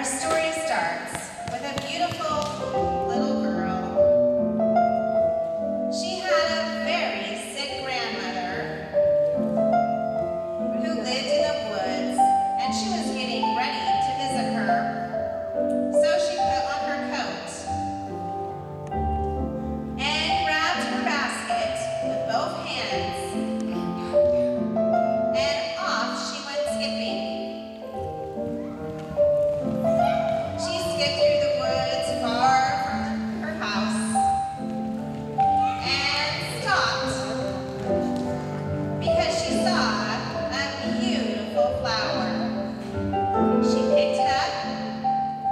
Our story starts with a beautiful little girl. She had a very sick grandmother who lived in the woods, and she was getting ready to visit her. So she put on her coat and grabbed her basket with both hands, and off she went skipping. Through the woods far from her house and stopped because she saw a beautiful flower. She picked it up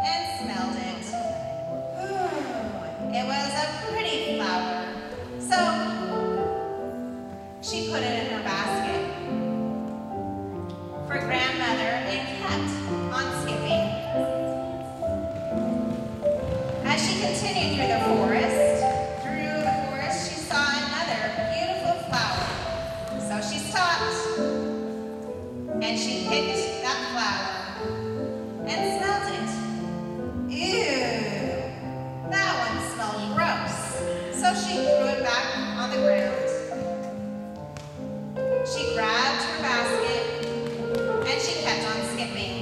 and smelled it. Ooh, it was a pretty flower. So she put it in her basket for grandmother and kept on skipping. As she continued through the forest, she saw another beautiful flower. So she stopped, and she picked that flower and smelled it. Ew, that one smelled gross. So she threw it back on the ground. She grabbed her basket, and she kept on skipping.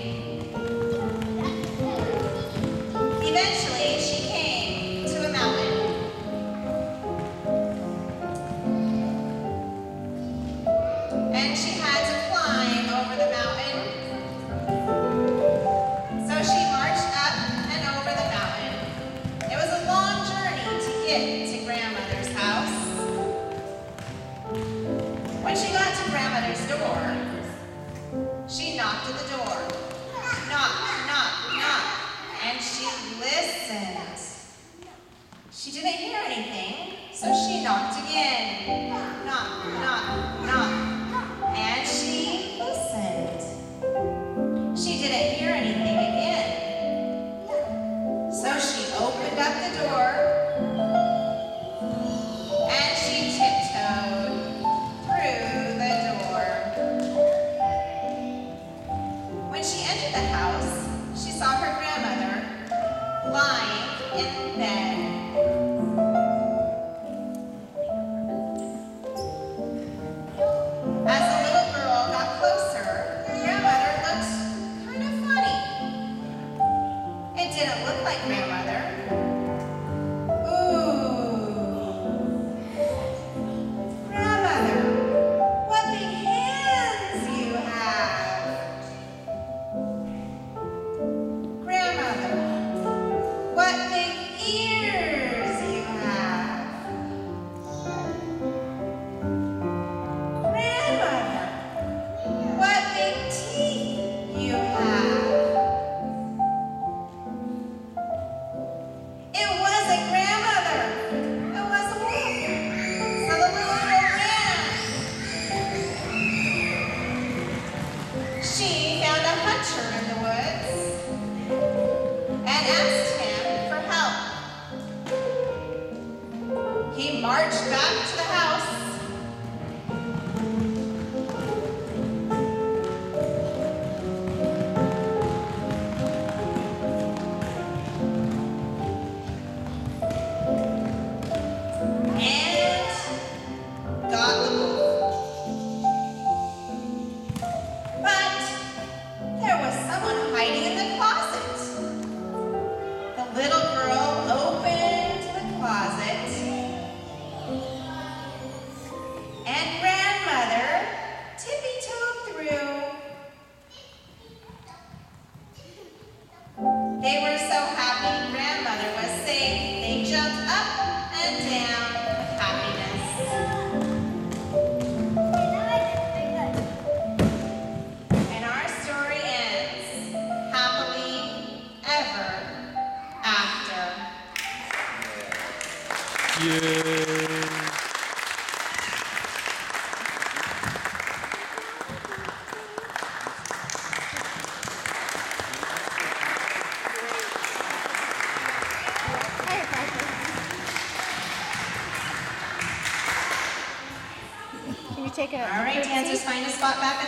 Eventually, she came to a mountain. And she had to climb over the mountain. So she marched up and over the mountain. It was a long journey to get to grandmother's house. When she got to grandmother's door, she knocked at the door. Knock, knock, knock. And she listened. She didn't hear anything, so she knocked again. Knock, knock, knock. And she listened. She didn't hear anything again. So she opened up the door, and she tiptoed through the door. When she entered the house, she saw her grandmother lying in bed. As the little girl got closer, grandmother looked kind of funny. It didn't look like grandmother. Ooh. Grandmother, what big hands you have. Grandmother, what big ears you have. Grandmother, what big teeth you have. It wasn't grandmother. It was a wolf. So the little girl ran. She found a hunter in the woods and asked him for help. He marched back to the house. And got the wolf. But there was someone hiding in the closet. The little girl opened the closet, and grandmother tippy-toed through. They were so happy grandmother was safe, they jumped up and down with happiness. And our story ends happily ever after. Yeah. Can you take a All right, dancers, find a spot back at the